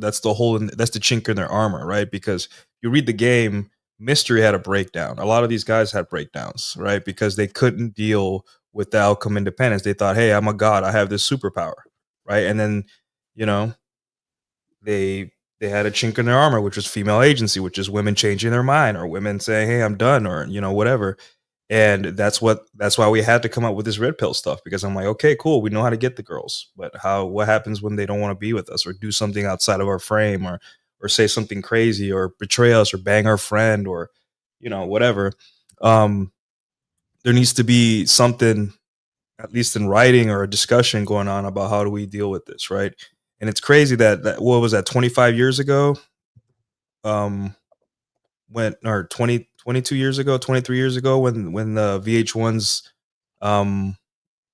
that's the hole in that's the chink in their armor, right? Because you read the game, Mystery had a breakdown. A lot of these guys had breakdowns, right? Because they couldn't deal with the outcome independence. They thought, hey, I'm a god, I have this superpower, right? And then, you know, they had a chink in their armor, which was female agency, which is women changing their mind or women saying, hey, I'm done, or whatever. And that's why we had to come up with this red pill stuff, because I'm like, okay, cool, we know how to get the girls, but what happens when they don't want to be with us or do something outside of our frame, or say something crazy or betray us or bang our friend, or whatever. um there needs to be something, at least in writing, or a discussion going on about how do we deal with this, right? And it's crazy that what was that, 25 years ago, um when or 22 years ago, 23 years ago, when the VH1's um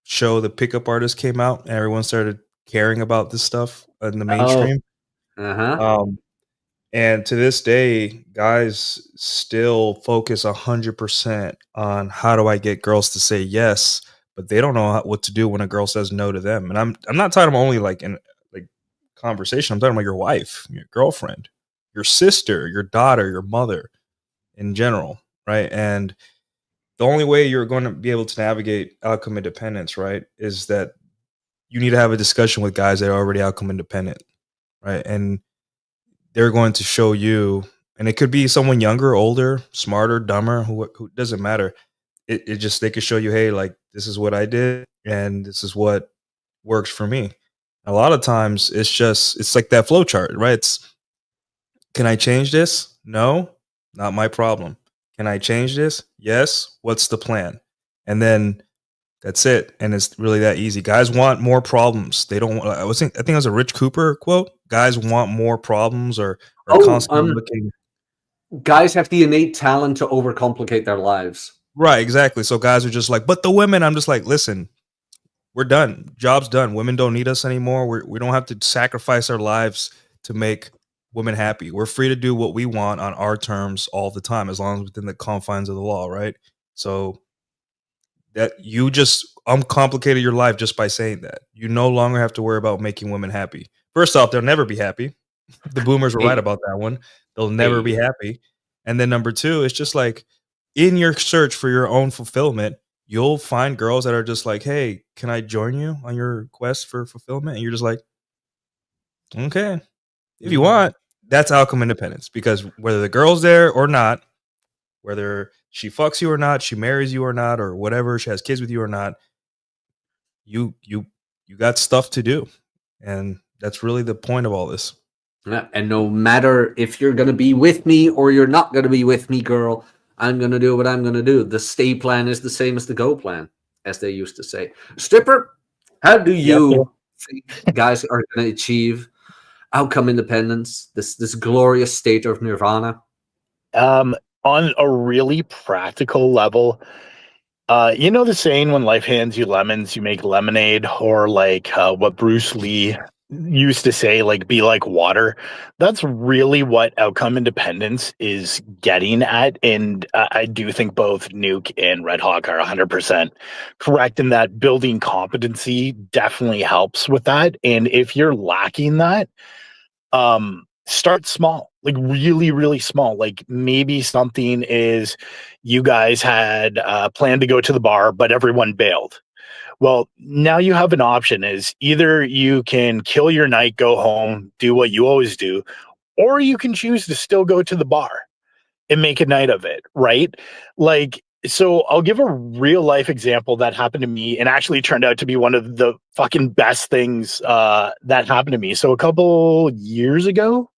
show The Pickup Artist came out, and everyone started caring about this stuff in the Oh, mainstream. uh-huh. um and to this day, guys still focus 100% on how do I get girls to say yes, but they don't know what to do when a girl says no to them. And I'm not talking about only like in like conversation. I'm talking about your wife, your girlfriend, your sister, your daughter, your mother, in general, right? And the only way you're going to be able to navigate outcome independence, right, is that you need to have a discussion with guys that are already outcome independent, right? And they're going to show you, and it could be someone younger, older, smarter, dumber, who doesn't matter. It just, they could show you, hey, like, this is what I did, and this is what works for me. A lot of times, it's like that flow chart, right? It's, can I change this? No, not my problem. Can I change this? Yes. What's the plan? And then that's it. And it's really that easy. Guys want more problems. They don't want, I think it was a Rich Cooper quote. Guys want more problems, or are Oh, constantly looking. guys have the innate talent to overcomplicate their lives. Right, exactly. So guys are just like, but the women, I'm just like, listen, we're done. Job's done. Women don't need us anymore. We don't have to sacrifice our lives to make women happy. We're free to do what we want on our terms all the time, as long as within the confines of the law, right? So that you just uncomplicated your life just by saying that. You no longer have to worry about making women happy. First off, they'll never be happy. The boomers were right Hey, about that one. They'll never be hey. happy. And then number two, it's just like, in your search for your own fulfillment, you'll find girls that are just like, hey, can I join you on your quest for fulfillment? And you're just like, okay, if you Mhm. want. That's outcome independence, because whether the girl's there or not, whether she fucks you or not, she marries you or not, or whatever, she has kids with you or not, you you you got stuff to do. And that's really the point of all this. Yeah, and no matter if you're going to be with me or you're not going to be with me, girl, I'm going to do what I'm going to do. The stay plan is the same as the go plan, as they used to say. Stripper, how do Yes, sir. you think guys are going to achieve outcome independence, this glorious state of nirvana? Um, on a really practical level, you know the saying, when life hands you lemons, you make lemonade, or like what Bruce Lee used to say, like, be like water. That's really what outcome independence is getting at. And I do think both Nuke and Red Hawk are 100% correct in that building competency definitely helps with that. And if you're lacking that, start small, like really, really small. Like maybe something is, you guys had planned to go to the bar, but everyone bailed. Well, now you have an option: is either you can kill your night, go home, do what you always do, or you can choose to still go to the bar and make a night of it, right? Like, so I'll give a real life example that happened to me and actually turned out to be one of the fucking best things that happened to me. So a couple years ago,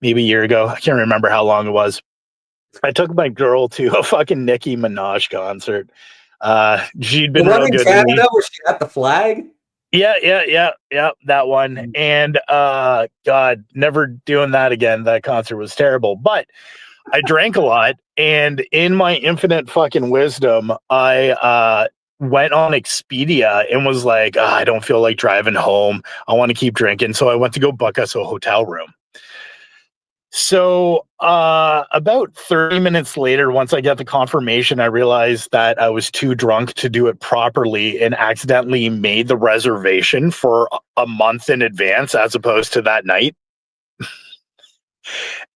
maybe a year ago, I can't remember how long it was, I took my girl to a fucking Nicki Minaj concert. She'd The been one real in good to me. Canada where she got the flag? Yeah, that one. And God, never doing that again. That concert was terrible. But I drank a lot, and in my infinite fucking wisdom, I went on Expedia and was like, I don't feel like driving home. I want to keep drinking. So I went to go book us a hotel room. So about 30 minutes later, once I got the confirmation, I realized that I was too drunk to do it properly and accidentally made the reservation for a month in advance as opposed to that night.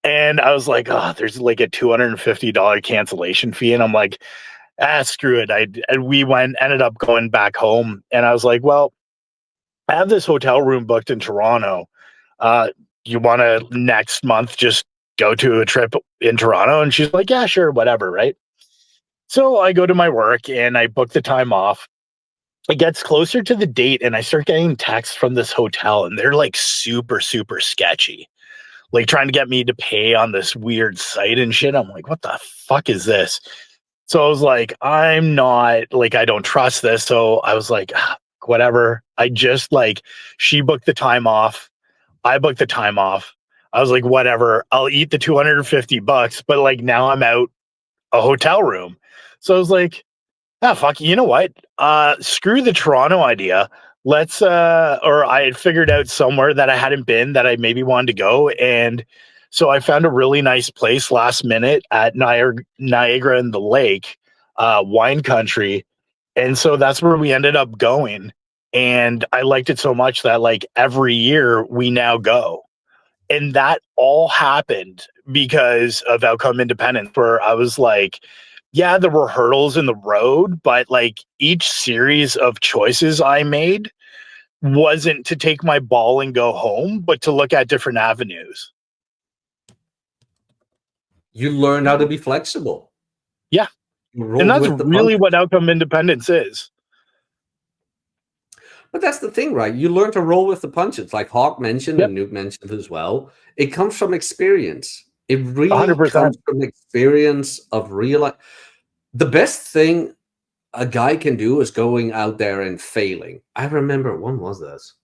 And I was like, oh, there's like a $250 cancellation fee. And I'm like, screw it. And we ended up going back home. And I was like, well, I have this hotel room booked in Toronto. You want to next month just go to a trip in Toronto? And she's like, yeah, sure, whatever. Right. So I go to my work and I book the time off. It gets closer to the date and I start getting texts from this hotel and they're like super, super sketchy, like trying to get me to pay on this weird site and shit. I'm like, what the fuck is this? So I was like, I'm not like, I don't trust this. So I was like, whatever. I just like, she booked the time off. I booked the time off. I was like, whatever, I'll eat the $250, but like now I'm out a hotel room. So I was like, fuck, you know what? Screw the Toronto idea. Let's or I had figured out somewhere that I hadn't been that I maybe wanted to go. And so I found a really nice place last minute at Niagara in the Lake, wine country. And so that's where we ended up going. And I liked it so much that like every year we now go. And that all happened because of Outcome Independence, where I was like, yeah, there were hurdles in the road, but like each series of choices I made wasn't to take my ball and go home, but to look at different avenues. You learned how to be flexible. Yeah. And that's really what Outcome Independence is. But that's the thing, right? You learn to roll with the punches, like Hawk mentioned and Nuke mentioned as well. It comes from experience. It really 100%. Comes from experience of real life. The best thing a guy can do is going out there and failing. I remember, when was this?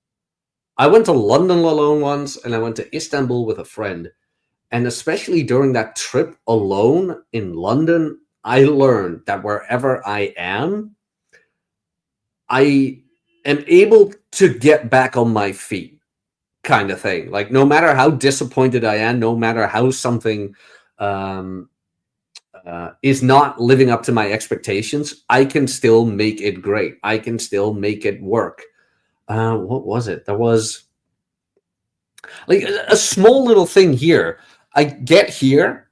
I went to London alone once, and I went to Istanbul with a friend. And especially during that trip alone in London, I learned that wherever I am able to get back on my feet, kind of thing. Like, no matter how disappointed I am, no matter how something is not living up to my expectations, I can still make it great. I can still make it work. What was it? There was like a small little thing here. I get here,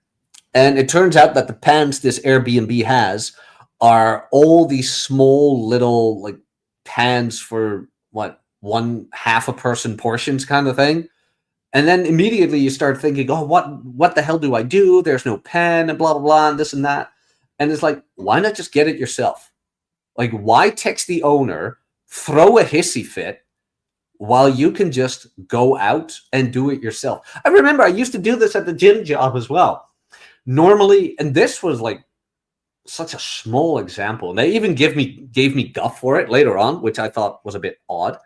and it turns out that the pans this Airbnb has are all these small little like pans for what, 1/2 a person portions kind of thing. And then immediately you start thinking, oh, what the hell do I do? There's no pen and blah, blah, blah, and this and that. And it's like, why not just get it yourself? Like, why text the owner, throw a hissy fit, while you can just go out and do it yourself? I remember I used to do this at the gym job as well. Normally, and this was like such a small example. And they even gave me guff for it later on, which I thought was a bit odd.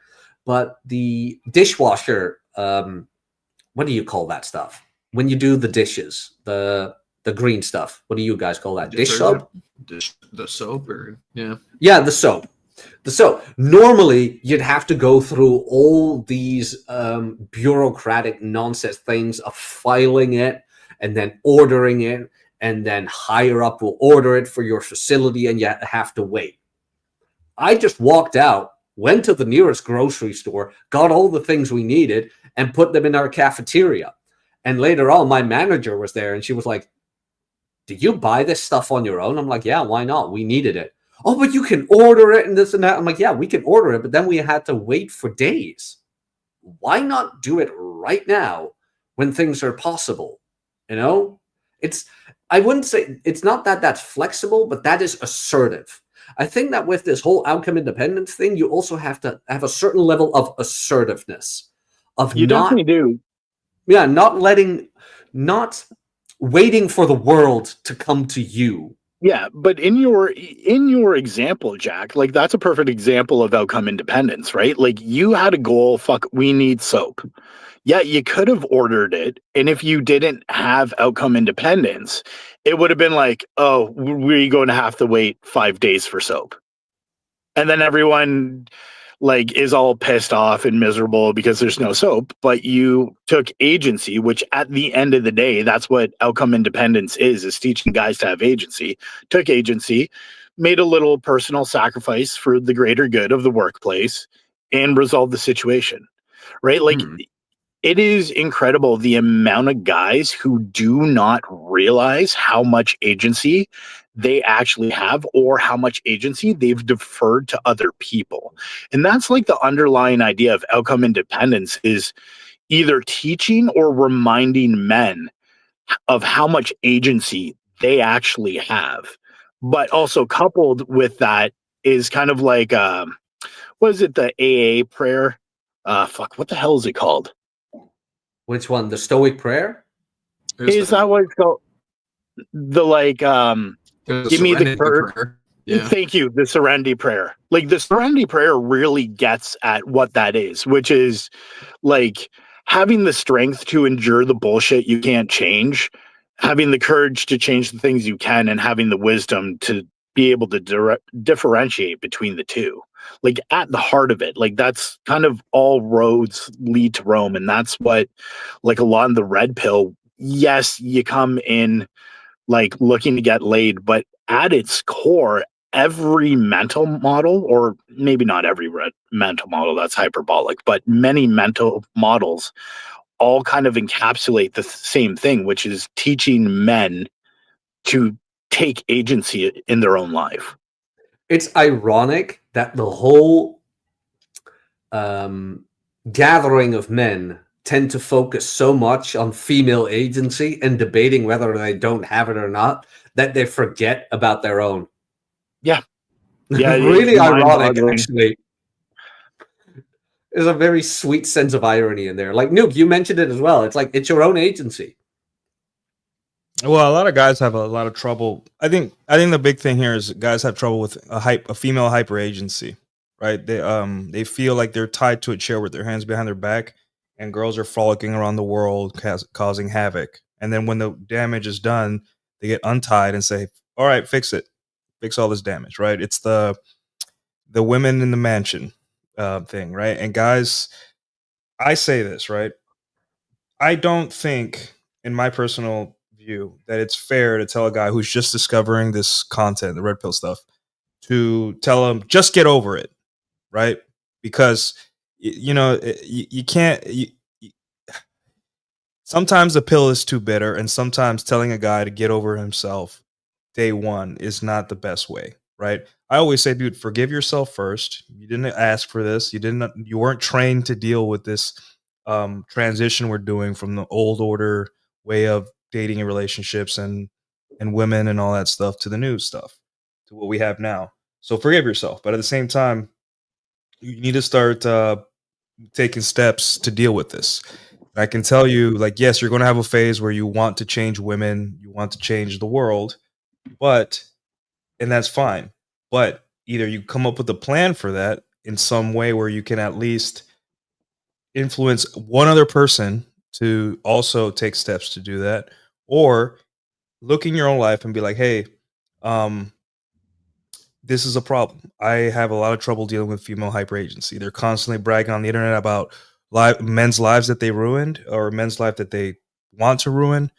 But the dishwasher, what do you call that stuff? When you do the dishes, the green stuff. What do you guys call that? Dish soap? The soap, or yeah. Yeah, the soap. The soap. Normally, you'd have to go through all these bureaucratic nonsense things of filing it and then ordering it, and then higher up will order it for your facility, and you have to wait. I just walked out, went to the nearest grocery store, got all the things we needed, and put them in our cafeteria. And later on, my manager was there, and she was like, did you buy this stuff on your own? I'm like, yeah, why not? We needed it. Oh, but you can order it and this and that. I'm like, yeah, we can order it, but then we had to wait for days. Why not do it right now when things are possible? You know, I wouldn't say it's not that that's flexible, but that is assertive. I think that with this whole outcome independence thing, you also have to have a certain level of assertiveness. Definitely do. Yeah, not waiting for the world to come to you. Yeah, but in your example, Jack, like that's a perfect example of outcome independence, right? Like you had a goal, fuck, we need soap. Yeah, you could have ordered it, and if you didn't have outcome independence, it would have been like, oh, we're going to have to wait 5 days for soap. And then everyone like is all pissed off and miserable because there's no soap, but you took agency, which at the end of the day, that's what outcome independence is teaching guys to have agency. Took agency, made a little personal sacrifice for the greater good of the workplace, and resolved the situation, right? Like it is incredible the amount of guys who do not realize how much agency they actually have or how much agency they've deferred to other people. And that's like the underlying idea of outcome independence is either teaching or reminding men of how much agency they actually have. But also coupled with that is kind of like what is it, the AA prayer? What the hell is it called? Which one? The Stoic prayer? Is that what it's called? The give me the courage. Yeah. Thank you. The serenity prayer. Like the serenity prayer really gets at what that is, which is like having the strength to endure the bullshit you can't change, having the courage to change the things you can, and having the wisdom to be able to differentiate between the two. Like at the heart of it, like that's kind of all roads lead to Rome. And that's what, like a lot of the red pill, yes, you come in like looking to get laid, but at its core, every mental model, or maybe not every mental model, that's hyperbolic, but many mental models all kind of encapsulate the same thing, which is teaching men to take agency in their own life. It's ironic that the whole gathering of men tend to focus so much on female agency and debating whether they don't have it or not that they forget about their own. Yeah. Yeah. Really ironic, actually. There's a very sweet sense of irony in there. Like, Nuke, you mentioned it as well. It's like, it's your own agency. Well, a lot of guys have a lot of trouble. I think the big thing here is guys have trouble with a female hyper agency, right? They feel like they're tied to a chair with their hands behind their back, and girls are frolicking around the world causing havoc. And then when the damage is done, they get untied and say, "All right, fix it, fix all this damage." Right? It's the women in the mansion thing, right? And guys, I say this, right? I don't think, in my personal view, that it's fair to tell a guy who's just discovering this content, the red pill stuff, to tell him just get over it, right? Because you can't. Sometimes the pill is too bitter, and sometimes telling a guy to get over himself day one is not the best way, right? I always say, dude, forgive yourself first. You didn't ask for this. You weren't trained to deal with this transition we're doing from the old order way of dating and relationships and women and all that stuff to the new stuff, to what we have now. So forgive yourself, but at the same time, you need to start taking steps to deal with this. I can tell you, like, yes, you're going to have a phase where you want to change women, you want to change the world, but and that's fine. But either you come up with a plan for that in some way where you can at least influence one other person to also take steps to do that, or look in your own life and be like, hey, um, this is a problem. I have a lot of trouble dealing with female hyper agency. They're constantly bragging on the internet about men's lives that they ruined or men's life that they want to ruin.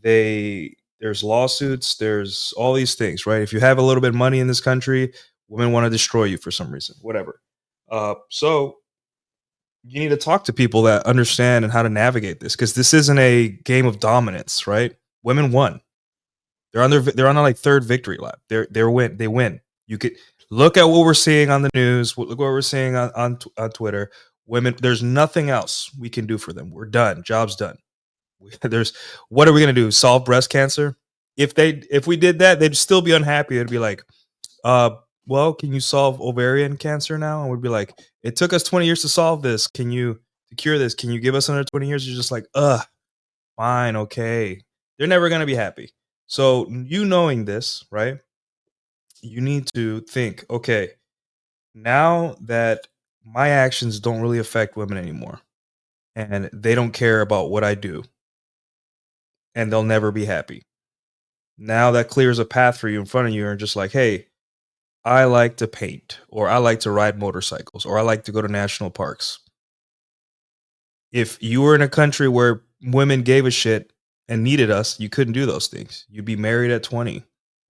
There's lawsuits, there's all these things, right? If you have a little bit of money in this country, women want to destroy you for some reason, whatever. So you need to talk to people that understand and how to navigate this, because this isn't a game of dominance, right? Women won. They're on like third victory lap. They win. You could look at what we're seeing on the news. Look what we're seeing on Twitter. Women, there's nothing else we can do for them. We're done. Job's done. There's what are we gonna do? Solve breast cancer? If we did that, they'd still be unhappy. It'd be like, well, can you solve ovarian cancer now? And we'd be like, it took us 20 years to solve this. To cure this? Can you give us another 20 years? You're just like, fine, okay. They're never gonna be happy. So you knowing this, right? You need to think, okay, now that my actions don't really affect women anymore, and they don't care about what I do, and they'll never be happy. Now that clears a path for you in front of you, and just like, hey, I like to paint, or I like to ride motorcycles, or I like to go to national parks. If you were in a country where women gave a shit and needed us, you couldn't do those things. You'd be married at 20.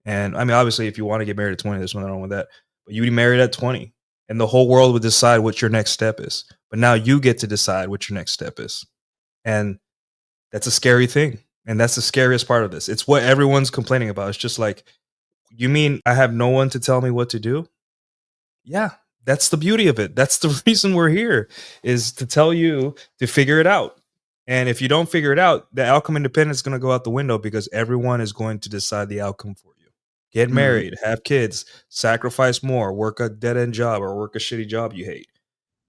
And I mean, obviously, if you want to get married at 20, there's nothing wrong with that. But you'd be married at 20, and the whole world would decide what your next step is. But now you get to decide what your next step is. And that's a scary thing. And that's the scariest part of this. It's what everyone's complaining about. It's just like, you mean I have no one to tell me what to do? Yeah, that's the beauty of it. That's the reason we're here, is to tell you to figure it out. And if you don't figure it out, the outcome independence is going to go out the window because everyone is going to decide the outcome for you. Get Mhm. married, have kids, sacrifice more, work a dead end job or work a shitty job you hate.